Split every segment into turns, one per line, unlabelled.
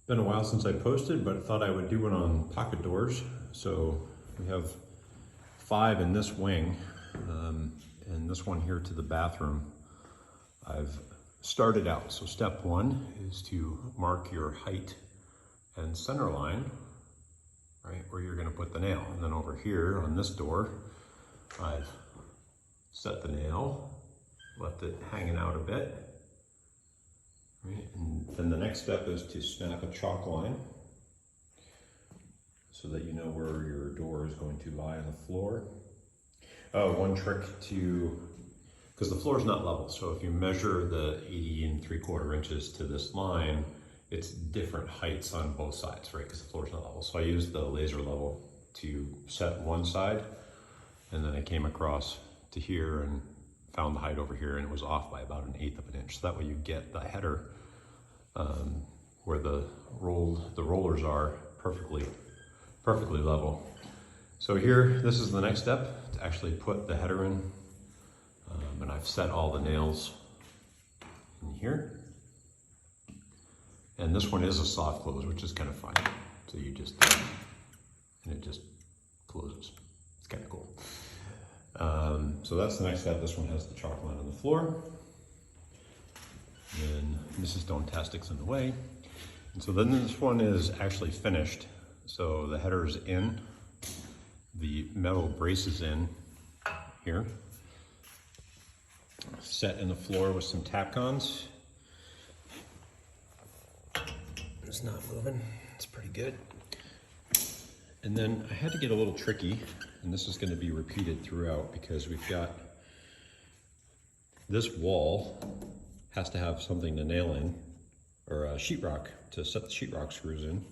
Been a while since I posted, but thought I would do one on pocket doors. So we have 5 in this wing, and this one here to the bathroom. I've started out. So step 1 is to mark your height and center line, right, where you're gonna put the nail. And then over here on this door, I've set the nail, left it hanging out a bit. Right, and then the next step is to snap a chalk line so that you know where your door is going to lie on the floor. One trick because the floor is not level, so if you measure the 80 3/4 inches to this line, it's different heights on both sides, right, because the floor is not level. So I used the laser level to set one side, and then I came across to here and found the height over here, and it was off by about 1/8 of an inch. So that way you get the header where the rollers are perfectly level. So here, this is the next step, to actually put the header in. And I've set all the nails in here. And this one is a soft close, which is kind of fun. So you just, and it just closes. It's kind of cool. So that's the next step. This one has the chalk line on the floor. And Mrs. Dontastic's in the way. And so then this one is actually finished. So the header is in, the metal brace is in here, set in the floor with some Tapcons. It's not moving, it's pretty good. And then I had to get a little tricky, and this is going to be repeated throughout because we've got this wall has to have something to nail in, or a sheetrock to set the sheetrock screws in.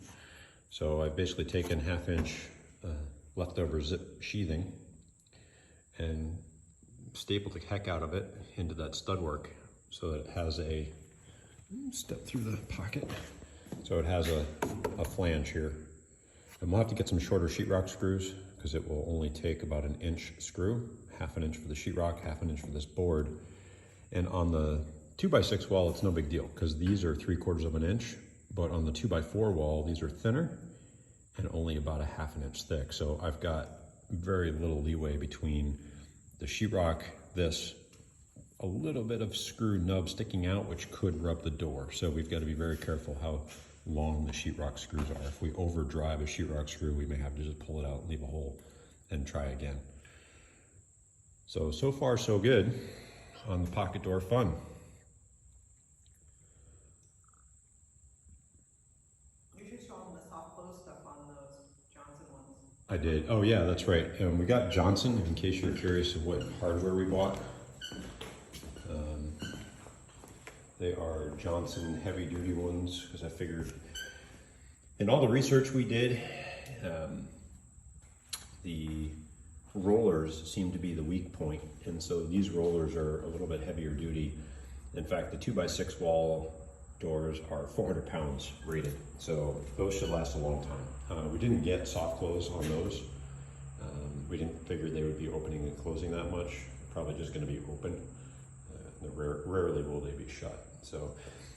So I've basically taken 1/2 inch leftover zip sheathing and stapled the heck out of it into that stud work so that it has a, step through the pocket, so it has a flange here. And we'll have to get some shorter sheetrock screws because it will only take about 1 inch screw, 1/2 inch for the sheetrock, 1/2 inch for this board. And on the 2x6 wall, it's no big deal because these are 3/4 of an inch, but on the 2x4 wall, these are thinner and only about 1/2 inch thick. So I've got very little leeway between the sheetrock, this, a little bit of screw nub sticking out, which could rub the door. So we've got to be very careful how long the sheetrock screws are. If we overdrive a sheetrock screw, we may have to just pull it out, leave a hole, and try again. So far so good on the pocket door fun.
You should show them the soft close stuff on those Johnson ones.
I did. Oh yeah, that's right. We got Johnson, in case you're curious of what hardware we bought. They are Johnson heavy duty ones, because I figured in all the research we did, the rollers seem to be the weak point. And so these rollers are a little bit heavier duty. In fact, the 2x6 wall doors are 400 pounds rated. So those should last a long time. We didn't get soft close on those. We didn't figure they would be opening and closing that much. Probably just gonna be open. Rarely will they be shut. So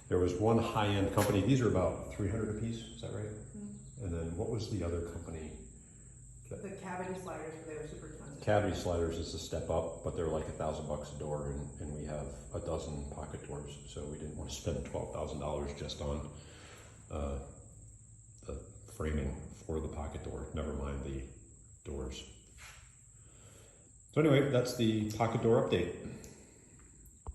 there was one high-end company. These are about 300 a piece, is that right? Mm-hmm. And then what was the other company?
The cavity sliders, they were super expensive.
Cavity sliders is a step up, but they're like $1,000 a door, and we have a dozen pocket doors, so we didn't want to spend $12,000 just on the framing for the pocket door, never mind the doors. So anyway, that's the pocket door update.